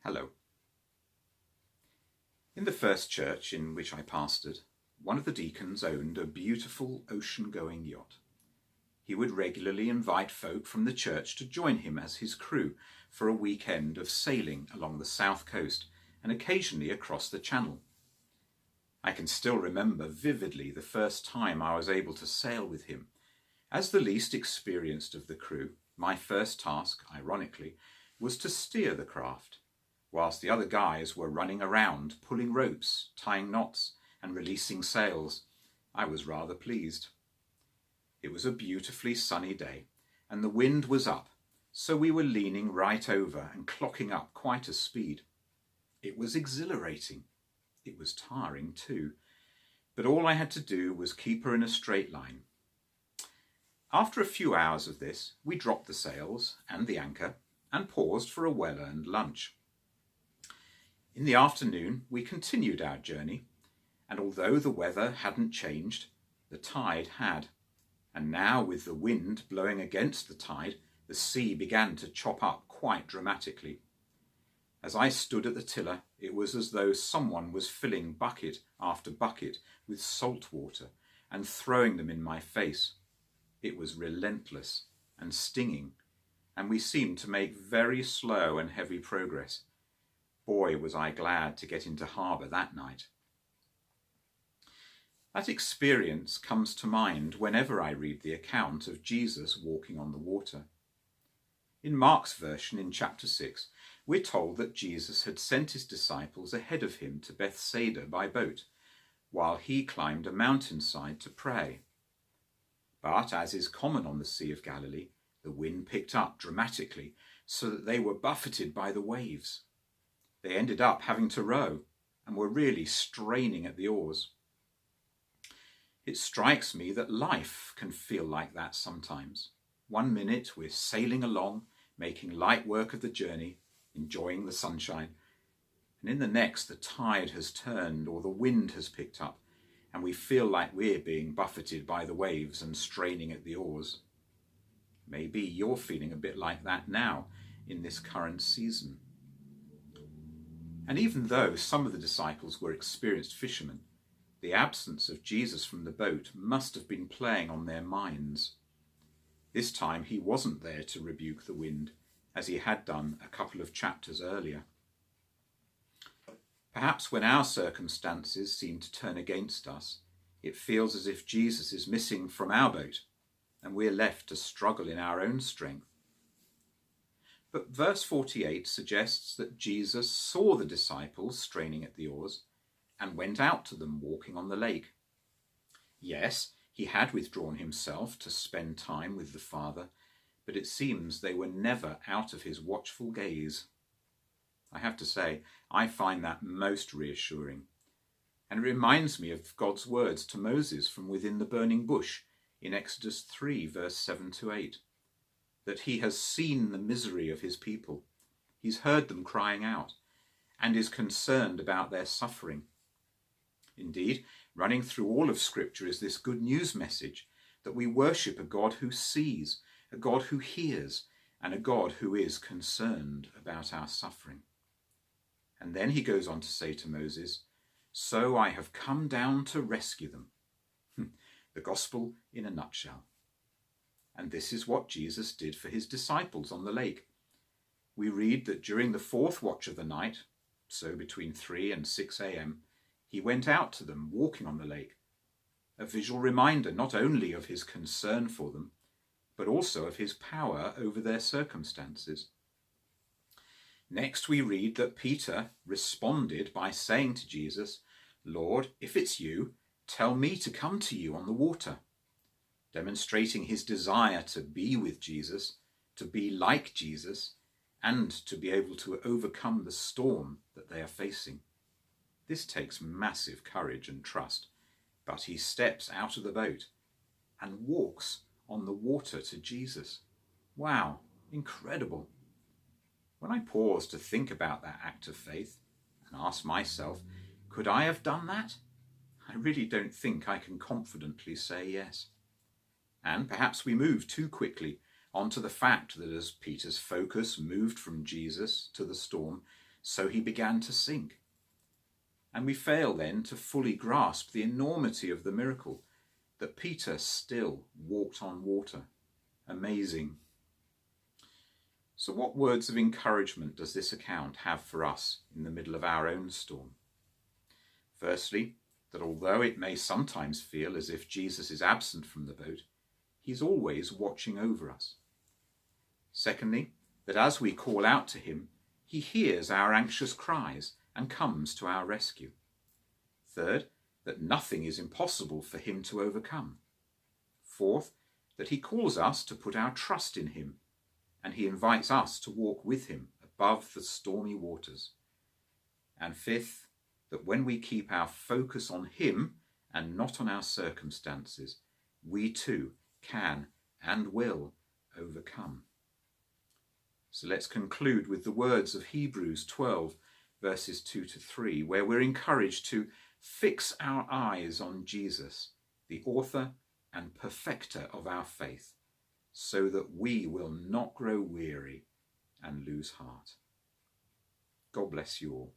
Hello. In the first church in which I pastored, one of the deacons owned a beautiful ocean-going yacht. He would regularly invite folk from the church to join him as his crew for a weekend of sailing along the south coast and occasionally across the channel. I can still remember vividly the first time I was able to sail with him. As the least experienced of the crew, my first task, ironically, was to steer the craft, whilst the other guys were running around, pulling ropes, tying knots, and releasing sails. I was rather pleased. It was a beautifully sunny day, and the wind was up, so we were leaning right over and clocking up quite a speed. It was exhilarating. It was tiring too, but all I had to do was keep her in a straight line. After a few hours of this, we dropped the sails and the anchor and paused for a well-earned lunch. In the afternoon, we continued our journey, and although the weather hadn't changed, the tide had. And now, with the wind blowing against the tide, the sea began to chop up quite dramatically. As I stood at the tiller, it was as though someone was filling bucket after bucket with salt water and throwing them in my face. It was relentless and stinging, and we seemed to make very slow and heavy progress. Boy, was I glad to get into harbour that night. That experience comes to mind whenever I read the account of Jesus walking on the water. In Mark's version in chapter 6, we're told that Jesus had sent his disciples ahead of him to Bethsaida by boat, while he climbed a mountainside to pray. But, as is common on the Sea of Galilee, the wind picked up dramatically so that they were buffeted by the waves. They ended up having to row and were really straining at the oars. It strikes me that life can feel like that sometimes. 1 minute we're sailing along, making light work of the journey, enjoying the sunshine, and in the next the tide has turned or the wind has picked up, and we feel like we're being buffeted by the waves and straining at the oars. Maybe you're feeling a bit like that now in this current season. And even though some of the disciples were experienced fishermen, the absence of Jesus from the boat must have been playing on their minds. This time he wasn't there to rebuke the wind, as he had done a couple of chapters earlier. Perhaps when our circumstances seem to turn against us, it feels as if Jesus is missing from our boat, and we're left to struggle in our own strength. But verse 48 suggests that Jesus saw the disciples straining at the oars and went out to them walking on the lake. Yes, he had withdrawn himself to spend time with the Father, but it seems they were never out of his watchful gaze. I have to say, I find that most reassuring, and it reminds me of God's words to Moses from within the burning bush in Exodus 3, verse 7 to 8. That he has seen the misery of his people. He's heard them crying out and is concerned about their suffering. Indeed, running through all of Scripture is this good news message that we worship a God who sees, a God who hears, and a God who is concerned about our suffering. And then he goes on to say to Moses, "So I have come down to rescue them." The gospel in a nutshell. And this is what Jesus did for his disciples on the lake. We read that during the fourth watch of the night, so between 3 and 6 a.m., he went out to them walking on the lake, a visual reminder not only of his concern for them, but also of his power over their circumstances. Next we read that Peter responded by saying to Jesus, "Lord, if it's you, tell me to come to you on the water," demonstrating his desire to be with Jesus, to be like Jesus, and to be able to overcome the storm that they are facing. This takes massive courage and trust, but he steps out of the boat and walks on the water to Jesus. Wow, incredible. When I pause to think about that act of faith and ask myself, could I have done that? I really don't think I can confidently say yes. And perhaps we move too quickly onto the fact that as Peter's focus moved from Jesus to the storm, so he began to sink. And we fail then to fully grasp the enormity of the miracle that Peter still walked on water. Amazing. So what words of encouragement does this account have for us in the middle of our own storm? Firstly, that although it may sometimes feel as if Jesus is absent from the boat, he's always watching over us. Secondly, that as we call out to him, he hears our anxious cries and comes to our rescue. Third, that nothing is impossible for him to overcome. Fourth, that he calls us to put our trust in him, and he invites us to walk with him above the stormy waters. And fifth, that when we keep our focus on him and not on our circumstances, we too can and will overcome. So let's conclude with the words of Hebrews 12, verses 2 to 3, where we're encouraged to fix our eyes on Jesus, the author and perfecter of our faith, so that we will not grow weary and lose heart. God bless you all.